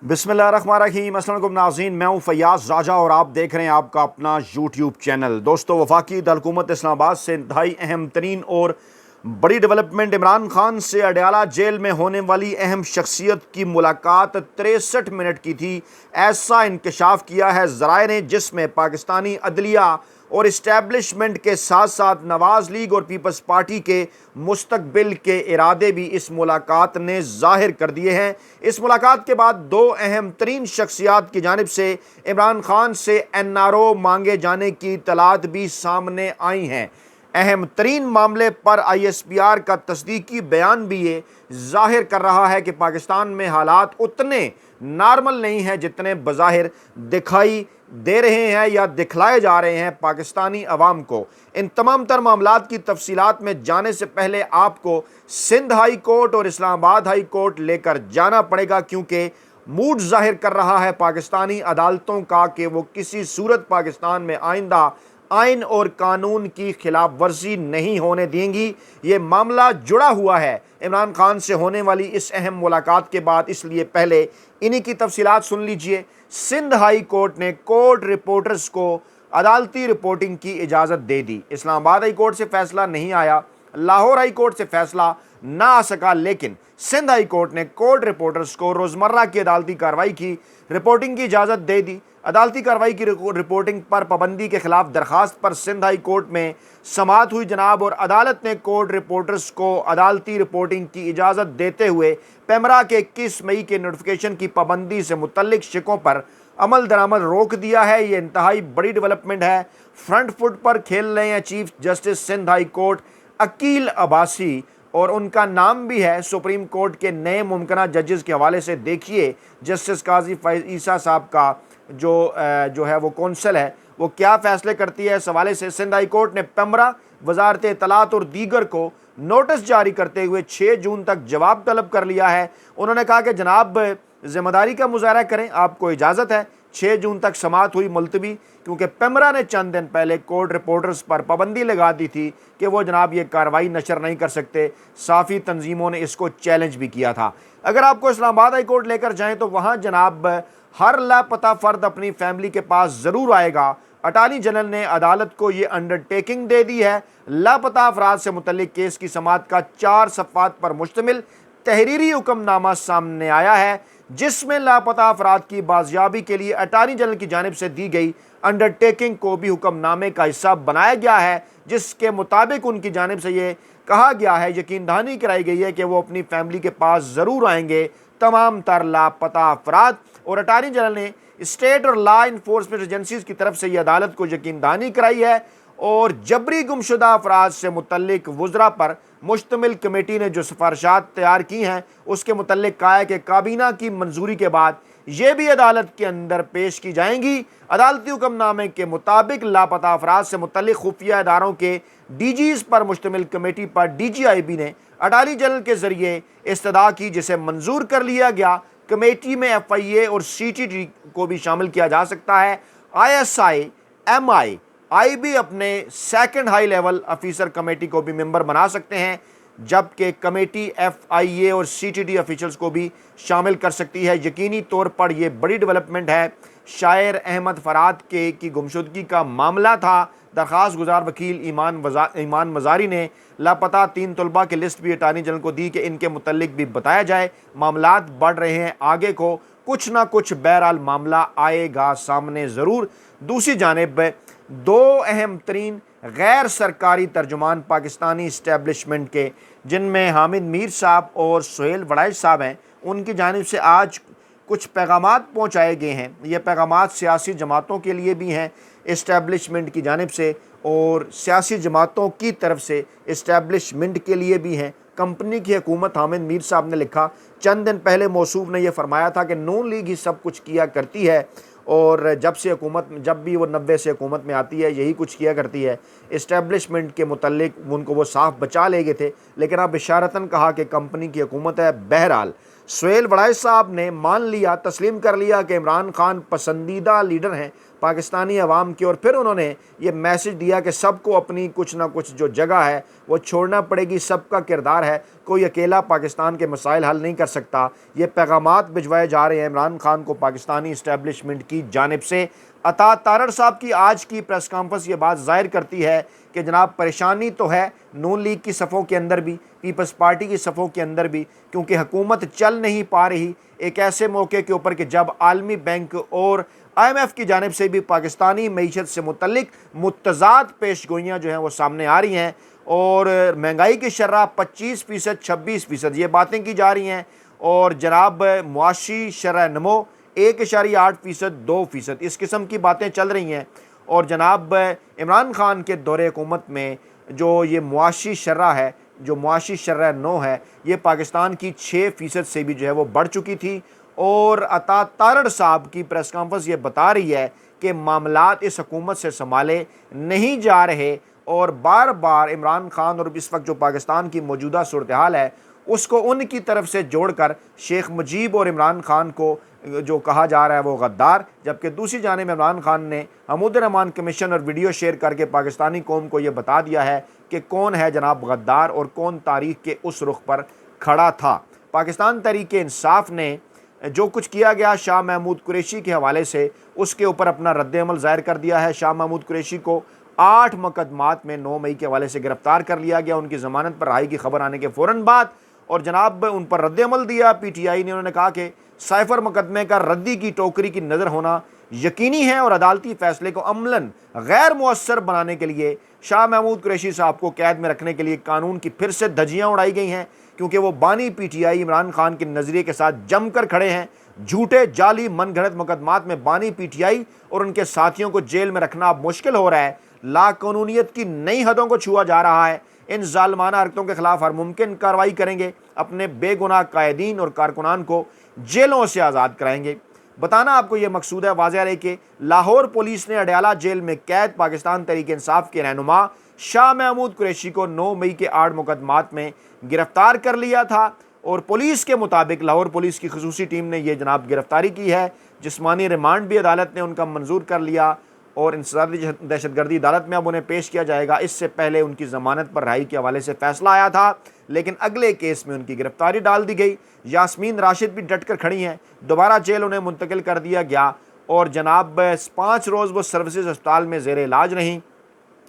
बिस्मिल्लाहिर्रहमानिर्रहीम। अस्सलाम वालेकुम नाज़रीन, मैं हूँ फैयाज़ राजा और आप देख रहे हैं आपका अपना यूट्यूब चैनल। दोस्तों, वफाकी दारकूमत इस्लामाबाद से इंतहाई अहम तरीन और बड़ी डेवलपमेंट, इमरान खान से अडयाला जेल में होने वाली अहम शख्सियत की मुलाकात 63 मिनट की थी, ऐसा इंकशाफ किया है ज़राए ने, जिसमें पाकिस्तानी अदलिया और इस्टेब्लिशमेंट के साथ साथ नवाज़ लीग और पीपल्स पार्टी के मुस्तकबिल के इरादे भी इस मुलाकात ने ज़ाहिर कर दिए हैं। इस मुलाकात के बाद दो अहम तरीन शख्सियात की जानिब से इमरान खान से NRO मांगे जाने की इत्तलात भी सामने आई हैं। अहम तरीन मामले पर ISPR का तस्दीकी बयान भी ये जाहिर कर रहा है कि पाकिस्तान में हालात उतने नॉर्मल नहीं हैं जितने बज़ाहिर दिखाई दे रहे हैं या दिखलाए जा रहे हैं पाकिस्तानी अवाम को। इन तमाम तर मामलात की तफसीलात में जाने से पहले आपको सिंध हाई कोर्ट और इस्लामाबाद हाई कोर्ट लेकर जाना पड़ेगा, क्योंकि मूड जाहिर कर रहा है पाकिस्तानी अदालतों का कि वो किसी सूरत पाकिस्तान में आइंदा आइन और कानून की खिलाफ वर्जी नहीं होने देंगी। ये मामला जुड़ा हुआ है इमरान खान से होने वाली इस अहम मुलाकात के बाद, इसलिए पहले इन्हीं की तफसीलात सुन लीजिए। सिंध हाई कोर्ट ने कोर्ट रिपोर्टर्स को अदालती रिपोर्टिंग की इजाज़त दे दी। इस्लामाबाद हाई कोर्ट से फैसला नहीं आया, लाहौर हाई कोर्ट से फैसला ना आ सका, लेकिन सिंध हाई कोर्ट ने कोर्ट रिपोर्टर्स को रोज़मर्रा की अदालती कार्रवाई की रिपोर्टिंग की इजाज़त दे दी। अदालती कार्रवाई की रिपोर्टिंग पर पाबंदी के खिलाफ दरखास्त पर सिंध हाई कोर्ट में समाअत हुई जनाब, और अदालत ने कोर्ट रिपोर्टर्स को अदालती रिपोर्टिंग की इजाज़त देते हुए पैमरा के 21 मई के नोटिफिकेशन की पाबंदी से मुतल्लिक शिकों पर अमल दरामद रोक दिया है। ये इंतहाई बड़ी डेवलपमेंट है। फ्रंट फुट पर खेल रहे हैं chief justice Sindh high court Aqeel Abbasi, और उनका नाम भी है सुप्रीम कोर्ट के नए मुमकिना जजेस के हवाले से। देखिए जस्टिस काजी फैज़ ईसा साहब का जो है वो कौंसल है, वो क्या फ़ैसले करती है। इस हवाले से सिंध हाई कोर्ट ने पैमरा, वजारत इत्तलात और दीगर को नोटिस जारी करते हुए 6 जून तक जवाब तलब कर लिया है। उन्होंने कहा कि जनाब ज़िम्मेदारी का मुजाहरा करें, आपको इजाज़त है। 6 जून तक समाअत हुई मुलतवी, क्योंकि पैमरा ने चंद दिन पहले कोर्ट रिपोर्टर्स पर पाबंदी लगा दी थी कि वो जनाब ये कार्रवाई नशर नहीं कर सकते। साफ़ी तंजीमों ने इसको चैलेंज भी किया था। अगर आपको इस्लामाबाद हाई कोर्ट लेकर जाएँ तो वहाँ जनाब हर लापता फ़र्द अपनी फैमिली के पास ज़रूर आएगा। अटॉर्नी जनरल ने अदालत को ये अंडरटेकिंग दे दी है। लापता अफराद से मुतल्लिक केस की समाअत का 4 सफ़ात पर मुश्तमिल तहरीरी हुक्मनामा सामने आया है, जिसमें लापता अफराद की बाजियाबी के लिए अटॉर्नी जनरल की जानिब से दी गई अंडरटेकिंग को भी हुक्मनामे का हिस्सा बनाया गया है, जिसके मुताबिक उनकी जानिब से ये कहा गया है, यकीन दहानी कराई गई है कि वो अपनी फैमिली के पास ज़रूर आएंगे तमाम तर लापता अफराद। और अटॉर्नी जनरल ने स्टेट और लॉ इन्फोर्समेंट एजेंसीज की तरफ से ये अदालत को यकीन दहानी कराई है, और जबरी गुमशुदा अफराद से मुतल्लिक वज़रा पर मुश्तमिल कमेटी ने जो सिफारिशात तैयार की हैं उसके मुतल्लिक कहा है कि काबीना की मंजूरी के बाद ये भी अदालत के अंदर पेश की जाएंगी। अदालती हुक्मनामे के मुताबिक लापता अफराद से मुतल्लिक खुफिया इदारों के DGs पर मुश्तमिल कमेटी पर DGIB ने अटॉर्नी जनरल के ज़रिए इस्तदा की, जिसे मंजूर कर लिया गया। कमेटी में FIA और CTT को भी शामिल किया जा सकता है। ISI, MI, IB अपने second high level officer committee को भी मेंबर बना सकते हैं, जबकि कमेटी FIA और CTT ऑफिशियल्स को भी शामिल कर सकती है। यकीनी तौर पर यह बड़ी डेवलपमेंट है। शायर अहमद फराद की गुमशुदगी का मामला था। दरख्वास्त गुजार वकील ईमान मज़ारी ने लापता 3 तलबा की लिस्ट भी अटॉर्नी जनरल को दी कि इनके मुतल्लिक भी बताया जाए। मामलात बढ़ रहे हैं आगे को, कुछ ना कुछ बहरहाल मामला आएगा सामने ज़रूर। दूसरी जानिब दो अहम तरीन गैर सरकारी तर्जुमान पाकिस्तानी इस्टेब्लिशमेंट के, जिनमें हामिद मीर साहब और सुहेल वड़ाइच साहब हैं, उनकी जानिब से आज कुछ पैगामात पहुँचाए गए हैं। ये पैगामात सियासी जमातों के लिए भी हैं इस्टेब्लिशमेंट की जानिब से, और सियासी जमातों की तरफ से इस्टेब्लिशमेंट के लिए भी हैं। कंपनी की हुकूमत, हामिद मीर साहब ने लिखा, चंद दिन पहले मौसूफ ने यह फरमाया था कि नून लीग ही सब कुछ किया करती है, और जब भी वो 90 से हुकूमत में आती है यही कुछ किया करती है। इस्टेब्लिशमेंट के मुतल्लिक उनको वो साफ बचा ले गए थे, लेकिन अब इशारतन कहा कि कंपनी की हुकूमत है। बहरहाल सुहेल वड़ाइच साहब ने मान लिया, तस्लीम कर लिया कि इमरान खान पसंदीदा लीडर हैं पाकिस्तानी अवाम की। और फिर उन्होंने ये मैसेज दिया कि सबको अपनी कुछ ना कुछ जो जगह है वो छोड़ना पड़ेगी, सबका किरदार है, कोई अकेला पाकिस्तान के मसाइल हल नहीं कर सकता। ये पैगामात भिजवाए जा रहे हैं इमरान खान को पाकिस्तानी इस्टेब्लिशमेंट की जानिब से। अता तारड़ साहब की आज की प्रेस कॉन्फ्रेंस ये बात ज़ाहिर करती है कि जनाब परेशानी तो है नून लीग की सफ़ों के अंदर भी, पीपल्स पार्टी की सफ़ों के अंदर भी, क्योंकि हुकूमत चल नहीं पा रही एक ऐसे मौके के ऊपर कि जब आलमी बैंक और IMF की जानिब से भी पाकिस्तानी मईशत से मुतल्लिक मुतज़ाद पेशगोइयाँ जो हैं वो सामने आ रही हैं और महंगाई की शर्रा 25%, 26% ये बातें की जा रही हैं। और जनाब मुआशी शर्रा नमो 1.8%, 2% इस किस्म की बातें चल रही हैं। और जनाब इमरान खान के दौरे हुकूमत में जो ये मुआशी शर्रा है, जो मुआशी शर्रा 9 है, ये पाकिस्तान की 6% से भी जो है वो बढ़ चुकी थी। और अता तारड़ साहब की प्रेस कॉन्फ्रेंस ये बता रही है कि मामलात इस हुकूमत से संभाले नहीं जा रहे और बार बार इमरान खान और इस वक्त जो पाकिस्तान की मौजूदा सूरत हाल है उसको उनकी तरफ से जोड़कर शेख मुजीब और इमरान खान को जो कहा जा रहा है वो गद्दार, जबकि दूसरी जानिब इमरान खान ने हमूद रहमान कमीशन और वीडियो शेयर करके पाकिस्तानी कौम को ये बता दिया है कि कौन है जनाब गद्दार और कौन तारीख के उस रुख पर खड़ा था। पाकिस्तान तहरीक इंसाफ ने जो कुछ किया गया शाह महमूद कुरैशी के हवाले से उसके ऊपर अपना रद्द-ए-अमल ज़ाहिर कर दिया है। शाह महमूद कुरैशी को 8 मुकदमात में 9 मई के हवाले से गिरफ्तार कर लिया गया उनकी ज़मानत पर रहाई की खबर आने के फ़ौरन बाद, और जनाब उन पर रद्द-ए-अमल दिया PTI ने। उन्होंने कहा कि साइफर मुकदमे का रद्दी की टोकरी की नज़र होना यकीनी है और अदालती फ़ैसले को अमलन गैर मुअस्सर बनाने के लिए शाह महमूद कुरैशी साहब को कैद में रखने के लिए कानून की फिर से धज्जियाँ उड़ाई गई हैं, क्योंकि वो बानी PTI इमरान खान के नज़रिए के साथ जमकर खड़े हैं। झूठे जाली मनगढ़ंत मुकदमात में बानी PTI और उनके साथियों को जेल में रखना अब मुश्किल हो रहा है। लाकानूनियत की नई हदों को छुआ जा रहा है। इन जालमाना हरकतों के खिलाफ हर मुमकिन कार्रवाई करेंगे, अपने बेगुनाह कायदीन और कारकुनान को जेलों से आज़ाद कराएंगे। बताना आपको ये मकसूद है। वाज़ेह है कि लाहौर पुलिस ने अडयाला जेल में कैद पाकिस्तान तहरीक इंसाफ के रहनुमा शाह महमूद कुरैशी को 9 मई के 8 मुकदमात में गिरफ्तार कर लिया था। और पुलिस के मुताबिक लाहौर पुलिस की खसूसी टीम ने यह जनाब गिरफ्तारी की है। जिस्मानी रिमांड भी अदालत ने उनका मंजूर कर लिया और इंसदादी दहशतगर्दी अदालत में अब उन्हें पेश किया जाएगा। इससे पहले उनकी ज़मानत पर रहाई के हवाले से फ़ैसला आया था, लेकिन अगले केस में उनकी गिरफ्तारी डाल दी गई। यास्मीन राशिद भी डट कर खड़ी हैं, दोबारा जेल उन्हें मुंतकिल कर दिया गया और जनाब 5 रोज़ वो सर्विसेज अस्पताल में ज़ेर इलाज रहीं।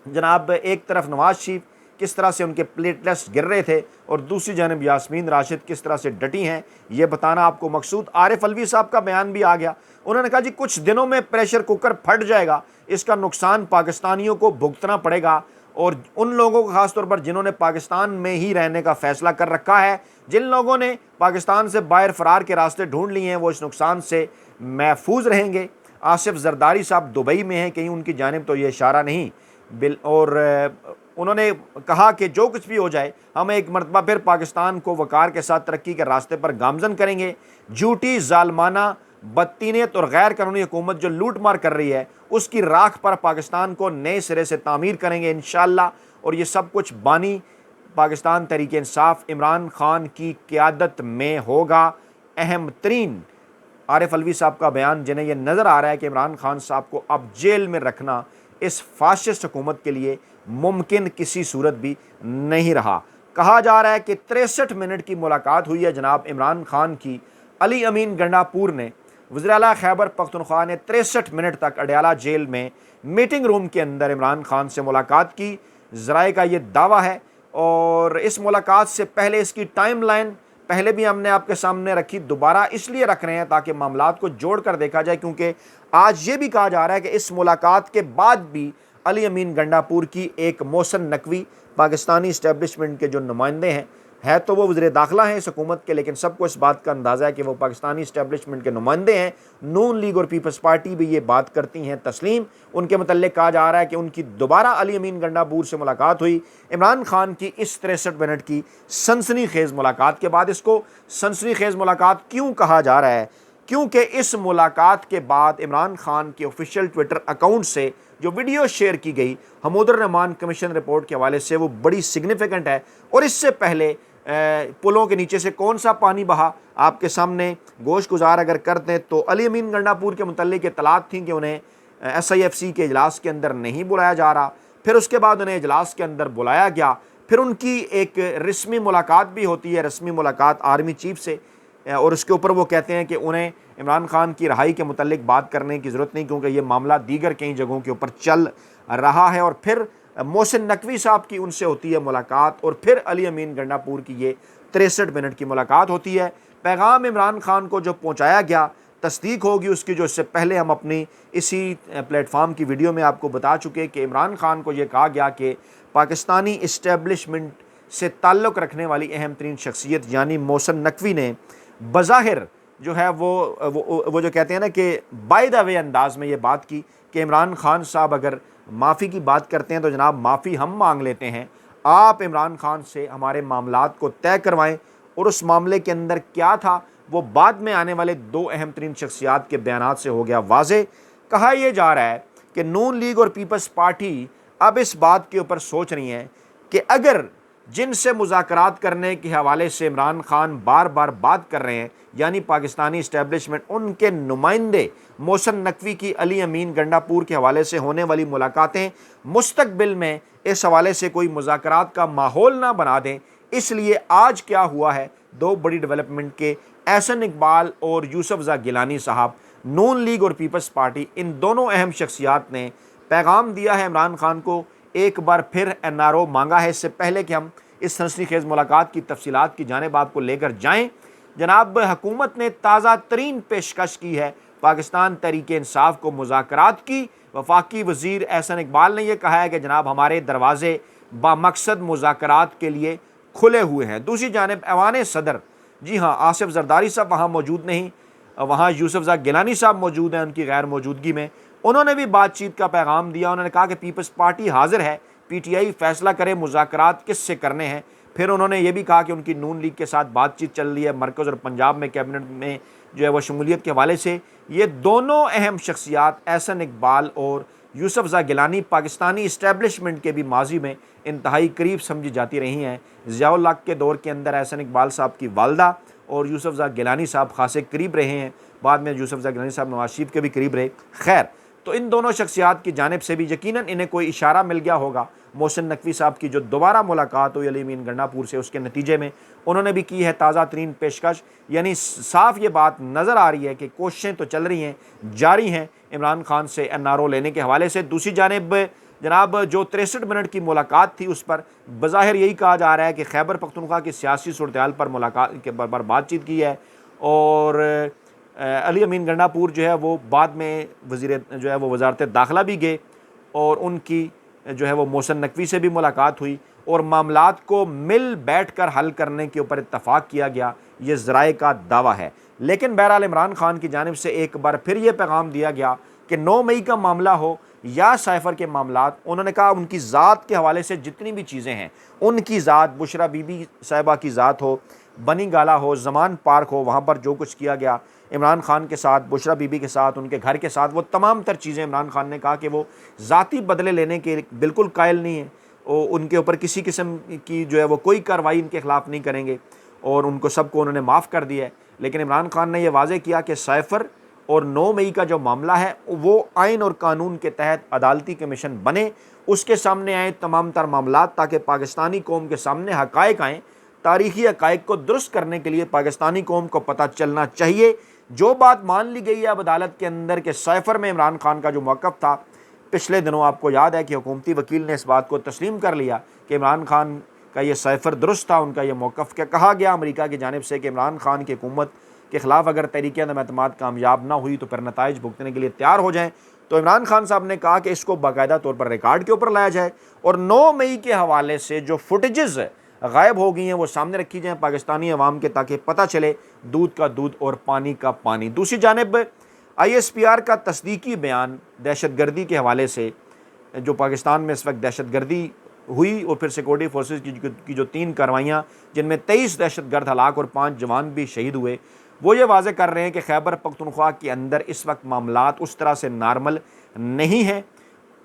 जनाब एक तरफ नवाज शरीफ किस तरह से उनके प्लेटलेट्स गिर रहे थे और दूसरी जानब यास्मीन राशिद किस तरह से डटी हैं, ये बताना आपको मकसूद। आरिफ अलवी साहब का बयान भी आ गया। उन्होंने कहा जी कुछ दिनों में प्रेशर कुकर फट जाएगा, इसका नुकसान पाकिस्तानियों को भुगतना पड़ेगा और उन लोगों को खासतौर पर जिन्होंने पाकिस्तान में ही रहने का फ़ैसला कर रखा है, जिन लोगों ने पाकिस्तान से बाहर फ़रार के रास्ते ढूंढ लिए हैं, वो इस नुकसान से महफूज रहेंगे। आसिफ जरदारी साहब दुबई में हैं, कहीं उनकी जानिब तो ये इशारा नहीं और उन्होंने कहा कि जो कुछ भी हो जाए हम एक मरतबा फिर पाकिस्तान को वकार के साथ तरक्की के रास्ते पर गामजन करेंगे। झूठी जालमाना बदतीनियत और गैर कानूनी हुकूमत जो लूट मार कर रही है उसकी राख पर पाकिस्तान को नए सिरे से तामीर करेंगे इंशाअल्लाह। और ये सब कुछ बानी पाकिस्तान तहरीक इंसाफ इमरान खान की क़यादत में होगा। अहम तरीन आरिफ अलवी साहब का बयान, जिन्हें यह नज़र आ रहा है कि इमरान खान साहब को अब जेल में रखना इस फाशिस्ट हुकूमत के लिए मुमकिन किसी सूरत भी नहीं रहा। कहा जा रहा है कि 63 मिनट की मुलाकात हुई है जनाब इमरान खान की। अली अमीन गंडापुर ने वज़ीर आला खैबर पख्तूनख्वा ने 63 मिनट तक अडयाला जेल में मीटिंग रूम के अंदर इमरान खान से मुलाकात की, ज़राए का ये दावा है। और इस मुलाकात से पहले इसकी टाइमलाइन पहले भी हमने आपके सामने रखी, दोबारा इसलिए रख रहे हैं ताकि मामलात को जोड़ कर देखा जाए, क्योंकि आज ये भी कहा जा रहा है कि इस मुलाकात के बाद भी अली अमीन गंडापुर की एक मोहसिन नकवी पाकिस्तानी इस्टेब्लिशमेंट के जो नुमाइंदे हैं, है तो वो वज़ीर दाखिला हैं इस हुकूमत के, लेकिन सबको इस बात का अंदाज़ा है कि वो पाकिस्तानी इस्टेब्लिशमेंट के नुमाइंदे हैं। नून लीग और पीपल्स पार्टी भी ये बात करती हैं तस्लीम। उनके मतलब कहा जा रहा है कि उनकी दोबारा अली अमीन गंडापुर से मुलाकात हुई इमरान खान की इस 63 मिनट की सनसनीखेज़ मुलाकात के बाद। इसको सनसनीखेज़ मुलाकात क्यों कहा जा रहा है? क्योंकि इस मुलाकात के बाद इमरान खान के ऑफिशियल ट्विटर अकाउंट से जो वीडियो शेयर की गई हमूद रहमान कमीशन रिपोर्ट के हवाले से, वो बड़ी सिग्निफिकेंट है। और इससे पहले पुलों के नीचे से कौन सा पानी बहा, आपके सामने गोश गुजार अगर करते हैं तो अली अमीन गंडापुर के मुतल्लिक इत्तलात थी कि उन्हें SIFC के इजलास के अंदर नहीं बुलाया जा रहा। फिर उसके बाद उन्हें इजलास के अंदर बुलाया गया, फिर उनकी एक रस्मी मुलाकात भी होती है, रस्मी मुलाकात आर्मी चीफ से, और उसके ऊपर वो कहते हैं कि उन्हें इमरान खान की रहाई के मुतल्लिक बात करने की ज़रूरत नहीं, क्योंकि ये मामला दीगर कई जगहों के ऊपर चल रहा है। और फिर मोहसिन नकवी साहब की उनसे होती है मुलाकात, और फिर अली अमीन गंडापुर की ये 63 मिनट की मुलाकात होती है। पैगाम इमरान खान को जो पहुँचाया गया, तस्दीक होगी उसकी, जो इससे पहले हम अपनी इसी प्लेटफार्म की वीडियो में आपको बता चुके कि इमरान खान को ये कहा गया कि पाकिस्तानी इस्टेब्लिशमेंट से ताल्लुक़ रखने वाली अहम तरीन शख्सियत यानी मोहसिन नकवी ने बज़ाहिर जो है वो जो कहते हैं ना कि बाय द वे अंदाज में ये बात की कि इमरान खान साहब अगर माफ़ी की बात करते हैं तो जनाब माफ़ी हम मांग लेते हैं, आप इमरान खान से हमारे मामलात को तय करवाएं। और उस मामले के अंदर क्या था वो बाद में आने वाले 2 अहम तरीन शख्सियात के बयानात से हो गया वाज़े। कहा यह जा रहा है कि नून लीग और पीपल्स पार्टी अब इस बात के ऊपर सोच रही हैं कि अगर जिनसे मुज़ाकरात करने के हवाले से इमरान खान बार बार बात कर रहे हैं यानी पाकिस्तानी इस्टेब्लिशमेंट, उनके नुमाइंदे मोहसिन नकवी की अली अमीन गंडापुर के हवाले से होने वाली मुलाकातें मुस्तकबिल में इस हवाले से कोई मुज़ाकरात का माहौल ना बना दें। इसलिए आज क्या हुआ है, 2 बड़ी डेवलपमेंट के एहसन इकबाल और यूसुफज़ा गिलानी साहब, नून लीग और पीपल्स पार्टी, इन दोनों अहम शख्सियात ने पैगाम दिया है इमरान खान को, एक बार फिर NRO मांगा है। इससे पहले कि हम इस सनसनीखेज़ मुलाकात की तफसीलात की जानिब आपको लेकर जाएँ, जनाब हुकूमत ने ताज़ा तरीन पेशकश की है पाकिस्तान तहरीक इंसाफ को मुज़ाकरात की। वफाकी वज़ीर एहसन इकबाल ने यह कहा है कि जनाब हमारे दरवाज़े बामकसद मुज़ाकरात के लिए खुले हुए हैं। दूसरी जानिब ऐवान सदर, जी हाँ, आसिफ जरदारी साहब वहाँ मौजूद नहीं, वहाँ यूसुफज़ा गिलानी साहब मौजूद हैं उनकी गैर मौजूदगी में, उन्होंने भी बातचीत का पैगाम दिया। उन्होंने कहा कि पीपल्स पार्टी हाजिर है, PTI फैसला करे मुज़ाकरात किससे करने हैं। फिर उन्होंने ये भी कहा कि उनकी नून लीग के साथ बातचीत चल रही है, मरकज़ और पंजाब में कैबिनेट में जो है वो शमूलियत के हवाले से। ये दोनों अहम शख्सियात एहसन इकबाल और यूसुफज़ा गिलानी पाकिस्तानी इस्टेब्लिशमेंट के भी माजी में इंतहाई करीब समझी जाती रही हैं। ज़ियाउल हक़ के दौर के अंदर एहसन इकबाल साहब की वालदा और यूसुफज़ा गिलानी साहब खासे करीब रहे हैं, बाद में यूसुफज़ा गिलानी साहब नवाज शरीफ के भी करीब रहे। खैर, तो इन दोनों शख्सियात की जानिब से भी यकीनन इन्हें कोई इशारा मिल गया होगा। मोहसिन नकवी साहब की जो दोबारा मुलाकात हुई अली अमीन गंडापुर से, उसके नतीजे में उन्होंने भी की है ताज़ा तरीन पेशकश। यानी साफ ये बात नज़र आ रही है कि कोशिशें तो चल रही हैं, जारी हैं इमरान खान से NRO लेने के हवाले से। दूसरी जानिब जनाब जो 63 मिनट की मुलाकात थी उस पर बज़ाहिर यही कहा जा रहा है कि खैबर पख्तूनख्वा की सियासी सूरत-ए-हाल पर मुलाकात के पर बातचीत की है, और अली अमीन गंडापुर जो है वो बाद में वज़ीर जो है वो वज़ारत दाखिला भी गए, और उनकी जो है वो मोहसिन नकवी से भी मुलाकात हुई, और मामलात को मिल बैठ कर हल करने के ऊपर इत्तफ़ाक़ किया गया, ये ज़राए का दावा है। लेकिन बहरहाल इमरान खान की जानिब से एक बार फिर ये पैगाम दिया गया कि 9 मई का मामला हो या साइफ़र के मामलात, उन्होंने कहा उनकी ज़ात के हवाले से जितनी भी चीज़ें हैं, उनकी ज़ात, बुशरा बीबी साहिबा की ज़ात हो, बनी गाला हो, ज़मान पार्क हो, वहाँ पर जो कुछ किया गया इमरान खान के साथ, बुशरा बीबी के साथ, उनके घर के साथ, वो तमाम तर चीज़ें इमरान खान ने कहा कि वो ज़ाती बदले लेने के बिल्कुल कायल नहीं है, और उनके ऊपर किसी किस्म की जो है वो कोई कार्रवाई इनके ख़िलाफ़ नहीं करेंगे, और उनको सबको उन्होंने माफ़ कर दिया है। लेकिन इमरान खान ने यह वाज़े किया कि साइफ़र और 9 मई का जो मामला है वो आइन और कानून के तहत अदालती कमीशन बने, उसके सामने आए तमाम तर मामलात, ताकि पाकिस्तानी कौम के सामने हक़ाइक़ आएँ। तारीख़ी हक़ाइक़ को दुरुस्त करने के लिए पाकिस्तानी कौम को पता चलना चाहिए। जो बात मान ली गई है अब अदालत के अंदर कि साइफ़र में इमरान खान का जो मौक़िफ़ था, पिछले दिनों आपको याद है कि हुकूमती वकील ने इस बात को तस्लीम कर लिया कि इमरान खान का ये साइफ़र दुरुस्त था, उनका ये मौक़िफ़। क्या कहा गया अमेरिका की जानिब से कि इमरान खान की हुकूमत के ख़िलाफ़ अगर तहरीक अदम-ए-एतमाद कामयाब ना हुई तो फिर नताइज भुगतने के लिए तैयार हो जाएँ। तो इमरान खान साहब ने कहा कि इसको बाकायदा तौर पर रिकॉर्ड के ऊपर लाया जाए, और 9 मई के हवाले से जो फुटेजेस गायब हो गई हैं वो सामने रखी जाएँ पाकिस्तानी अवाम के, ताकि पता चले दूध का दूध और पानी का पानी। दूसरी जानिब ISPR का तस्दीकी बयान दहशतगर्दी के हवाले से, जो पाकिस्तान में इस वक्त दहशतगर्दी हुई और फिर सिक्योरिटी फोर्सेस की जो 3 कार्रवाइयाँ, जिनमें 23 दहशतगर्द हलाक और 5 जवान भी शहीद हुए, वो ये वाज़े कर रहे हैं कि खैबर पख्तूनख्वा के अंदर इस वक्त मामलात उस तरह से नॉर्मल नहीं हैं।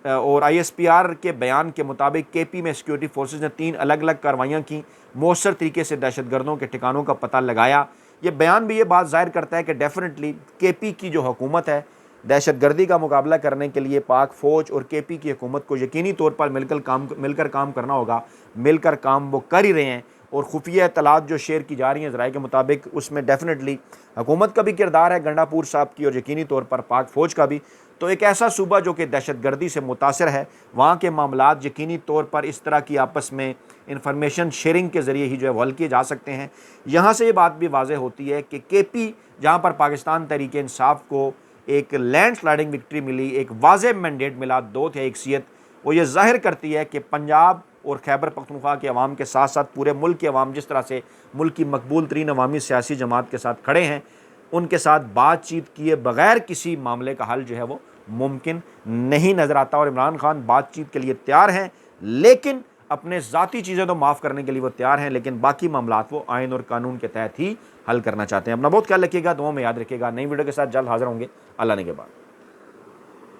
और ISPR के बयान के मुताबिक KP में सिक्योरिटी फोर्सेस ने 3 अलग अलग कार्रवाइयाँ की, मौसर तरीके से दहशतगर्दों के ठिकानों का पता लगाया। ये बयान भी ये बात ज़ाहिर करता है कि डेफिनेटली KP की जो हुकूमत है, दहशतगर्दी का मुकाबला करने के लिए पाक फ़ौज और KP की हुकूमत को यकीनी तौर पर मिलकर काम करना होगा। मिलकर काम वो कर ही रहे हैं और खुफिया इत्तलात जो शेयर की जा रही हैं ज़राए के मुताबिक, उसमें डेफिनेटली हुकूमत का भी किरदार है, गंडापुर साहब की, और यकीनी तौर पर पाक फ़ौज का भी। तो एक ऐसा सूबा जो कि दहशतगर्दी से मुतासर है, वहाँ के मामलात यकीनी तौर पर इस तरह की आपस में इंफॉर्मेशन शेयरिंग के ज़रिए ही जो है वो हल किए जा सकते हैं। यहाँ से ये बात भी वाज़ेह होती है कि KP जहाँ पर पाकिस्तान तहरीक इंसाफ को एक लैंडस्लाइडिंग विक्ट्री मिली, एक वाज़ेह मैंडेट मिला, 2/3 अक्सियत, वो ये ज़ाहिर करती है कि पंजाब और खैबर पख्तूनख्वा के अवाम के साथ साथ पूरे मुल्क के अवाम जिस तरह से मुल्क की मकबूल तरीन अवामी सियासी जमात के साथ खड़े हैं, उनके साथ बातचीत किए बग़ैर किसी मामले का हल जो है वो मुमकिन नहीं नज़र आता। और इमरान खान बातचीत के लिए तैयार हैं, लेकिन अपने ज़ाती चीज़ें तो माफ़ करने के लिए वो तैयार हैं, लेकिन बाकी मामलात वो आइन और कानून के तहत ही हल करना चाहते हैं। अपना बहुत ख्याल रखिएगा, दुआ में याद रखिएगा। नई वीडियो के साथ जल्द हाज़िर होंगे अल्लाह ने के बाद।